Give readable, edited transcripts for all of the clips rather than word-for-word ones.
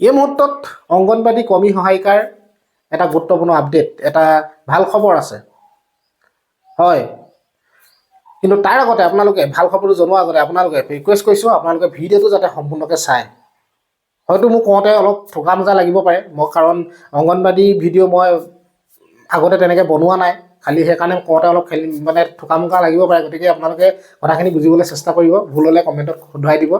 এই মুহূৰ্তত অংগনবাদী কৰ্মী সহায়িকাৰ এটা গুৰুত্বপূৰ্ণ আপডেট, এটা ভাল খবৰ আছে। হয়, কিন্তু তাৰ আগতে আপোনালোকে ভাল খবৰটো জনোৱাৰ আগতে আপোনালোকে ৰিকুৱেষ্ট কৰিছোঁ, আপোনালোকে ভিডিঅ'টো যাতে সম্পূৰ্ণকৈ চায়। হয়তো মোক কওঁতে অলপ ঠগা মোজা লাগিব পাৰে, মই কাৰণ অংগনবাদী ভিডিঅ' মই আগতে তেনেকৈ বনোৱা নাই, খালি সেইকাৰণে কওঁতে অলপ মানে ঠগা মোকা লাগিব পাৰে। গতিকে আপোনালোকে কথাখিনি বুজিবলৈ চেষ্টা কৰিব, ভুল হ'লে কমেণ্টত শুধৰাই দিব।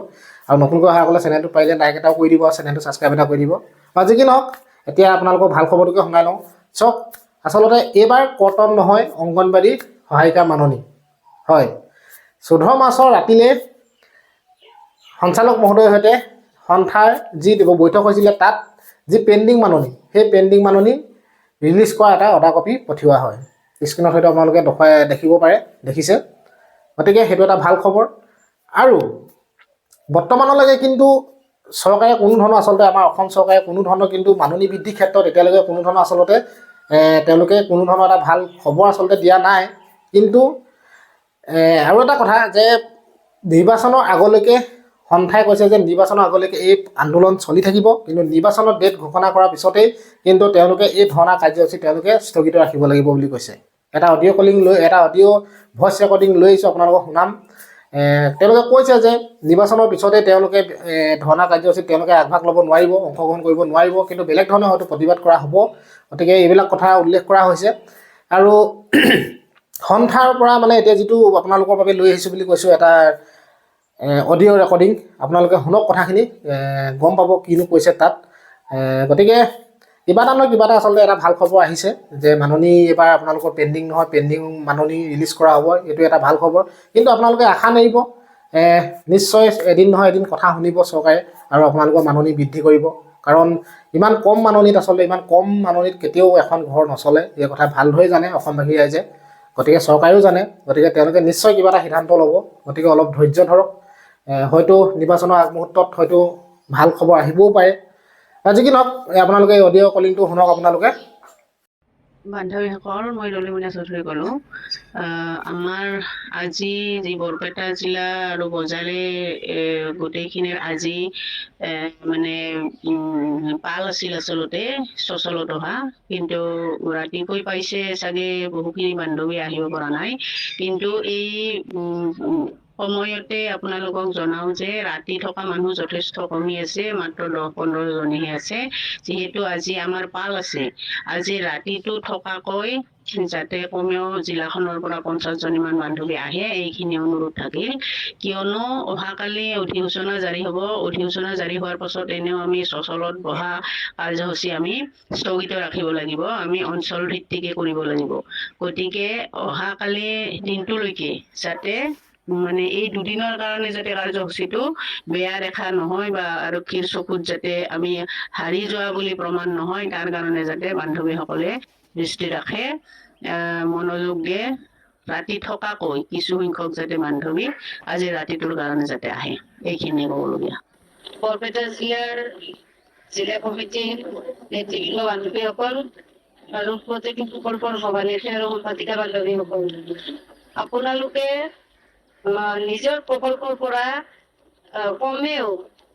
আৰু নতুনকৈ অহাসকলে চেনেলটো পাৰিলে লাইক এটাও কৰি দিব, চেনেলটো ছাবস্ক্ৰাইব এটা কৰি দিব। আৰু যি কি নহওক, এতিয়া আপোনালোকৰ ভাল খবৰটোকে শুনাই লওঁ। চাওক, আচলতে এইবাৰ কৰ্তন নহয় অংগনবাদী সহায়িকা মাননি। হয়, 14 মাৰ্চৰ ৰাতিলৈ সঞ্চালক মহোদয়ৰ সৈতে সন্থাৰ যি বৈঠক হৈছিলে, তাত যি পেণ্ডিং মাননি, সেই পেণ্ডিং মাননি ৰিলিজ কৰা এটা অৰ্ডাৰ কপি পঠিওৱা হয়। স্ক্ৰীণত হয়তো আপোনালোকে দেখিব পাৰে, দেখিছে। গতিকে সেইটো এটা ভাল খবৰ। আৰু বৰ্তমানলৈকে কিন্তু চৰকাৰে কোনো ধৰণৰ, আচলতে আমাৰ অসম চৰকাৰে কোনো ধৰণৰ কিন্তু মাননি বৃদ্ধিৰ ক্ষেত্ৰত এতিয়ালৈকে কোনো ধৰণৰ আচলতে তেওঁলোকে কোনো ধৰণৰ এটা ভাল খবৰ আচলতে দিয়া নাই। কিন্তু আৰু এটা কথা যে নিৰ্বাচনৰ আগলৈকে সন্থাই কৈছে যে নিৰ্বাচনৰ আগলৈকে এই আন্দোলন চলি থাকিব, কিন্তু নিৰ্বাচনৰ ডেট ঘোষণা কৰাৰ পিছতেই কিন্তু তেওঁলোকে এই ধৰ্ণা কাৰ্যসূচী তেওঁলোকে স্থগিত ৰাখিব লাগিব বুলি কৈছে। এটা অডিঅ' কলিং লৈ, এটা অডিঅ' ভইচ ৰেকৰ্ডিং লৈ আহিছোঁ, আপোনালোকক শুনাম। তেওঁলোকে কৈছে যে নিৰ্বাচনৰ পিছতে তেওঁলোকে ধৰ্ণা কাৰ্যসূচীত তেওঁলোকে আগভাগ ল'ব নোৱাৰিব, অংশগ্ৰহণ কৰিব নোৱাৰিব, কিন্তু বেলেগ ধৰণে হয়তো প্ৰতিবাদ কৰা হ'ব। গতিকে এইবিলাক কথা উল্লেখ কৰা হৈছে। আৰু সন্থাৰ পৰা মানে এতিয়া যিটো আপোনালোকৰ বাবে লৈ আহিছোঁ বুলি কৈছোঁ, এটা অডিঅ' ৰেকৰ্ডিং, আপোনালোকে শুনক কথাখিনি, গম পাব কিনো কৈছে তাত। গতিকে কিবা এটা নহয় কিবা এটা আচলতে এটা ভাল খবৰ আহিছে যে মাননি এইবাৰ আপোনালোকৰ পেণ্ডিং নহয়, পেণ্ডিং মাননি ৰিলিজ কৰা হ'ব। এইটো এটা ভাল খবৰ। কিন্তু আপোনালোকে আশা নেৰিব, নিশ্চয় এদিন নহয় এদিন কথা শুনিব চৰকাৰে আৰু আপোনালোকৰ মাননি বৃদ্ধি কৰিব। কাৰণ ইমান কম মাননিত, আচলতে ইমান কম মাননিত কেতিয়াও এখন ঘৰ নচলে, এই কথা ভালদৰে জানে অসমবাসী ৰাইজে। গতিকে চৰকাৰেও জানে, গতিকে তেওঁলোকে নিশ্চয় কিবা এটা সিদ্ধান্ত ল'ব। গতিকে অলপ ধৈৰ্য ধৰক, হয়তো নিৰ্বাচনৰ আগমুহূৰ্তত হয়তো ভাল খবৰ আহিবও পাৰে। যি কি নহওক, আপোনালোকে অডিঅ' কলিংটো শুনক আপোনালোকে। বান্ধৱীসকল, মই দলিমণি চৌধুৰী ক'লোঁ। আমাৰ আজি যি বৰপেটা জিলা আৰু বজাৰে গোটেইখিনিৰ আজি মানে পাল আছিল আচলতে চচলত অহা, কিন্তু ৰাতিপুৱাই পাইছে চাগে বহুখিনি বান্ধৱী আহিব পৰা নাই। কিন্তু এই সময়তে আপোনালোকক জনাওঁ যে ৰাতি থকা মানুহ যথেষ্ট কমি আছে, মাত্ৰ 10-15 জনীহে আছে। যিহেতু আজি আমাৰ পাল আছে, আজি ৰাতিটো থকাকৈ যাতে কমেও জিলাখনৰ পৰা 50জনীমান বান্ধৱী আহে, এইখিনি অনুৰোধ থাকিল। কিয়নো অহাকালি অধিসূচনা জাৰি হ'ব, অধিসূচনা জাৰি হোৱাৰ পাছত এনেও আমি চচলত বহা কাৰ্যসূচী আমি স্থগিত ৰাখিব লাগিব, আমি অঞ্চল ভিত্তিকে কৰিব লাগিব। গতিকে অহাকালি দিনটোলৈকে যাতে মানে এই দুদিনৰ কাৰণে যাতে কাৰ্যসূচীটো বেয়া দেখা নহয় বা আৰক্ষীৰ চকুত যাতে আমি হাৰি যোৱা বুলি প্ৰমাণ নহয়, তাৰ কাৰণে যাতে বান্ধৱীসকলে দৃষ্টি ৰাখে, মনোযোগ দিয়ে। ৰাতি থকাকৈ কিছু সংখ্যক যাতে বান্ধৱী আজি ৰাতিটোৰ কাৰণে যাতে আহে, এইখিনি ক'বলগীয়া। বৰপেটা জিলা কমিটিৰ নেতৃত্ব বান্ধৱীসকল আৰু প্ৰতিটো প্ৰকল্পৰ সভানেত্ৰী আৰু সম্পাদিকা বান্ধৱীসকল, আপোনালোকে নিজৰ প্ৰকল্পৰ পৰা কমেও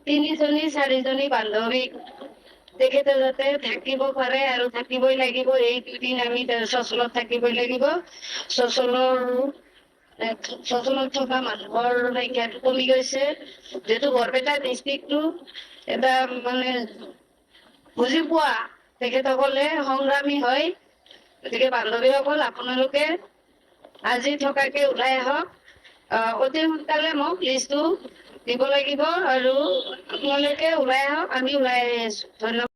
3-4জনী বান্ধৱীক তেখেতে যাতে থাকিব পাৰে আৰু থাকিবই লাগিব। এই দুদিন আমি চচলত থাকিবই লাগিব। চচলত থকা মানুহৰ সংখ্যাটো কমি গৈছে, যিহেতু বৰপেটা ডিষ্ট্ৰিক্টটো এটা মানে বুজি পোৱা তেখেতসকলে সংগ্ৰামী হয়। গতিকে বান্ধৱীসকল, আপোনালোকে আজি থকাকে ওলাই আহক। অতি সোনকালে মোক লিষ্টটো দিব লাগিব আৰু আপোনালোকে ওলাই আহক, আমি ওলাই আহি আছোঁ। ধন্যবাদ।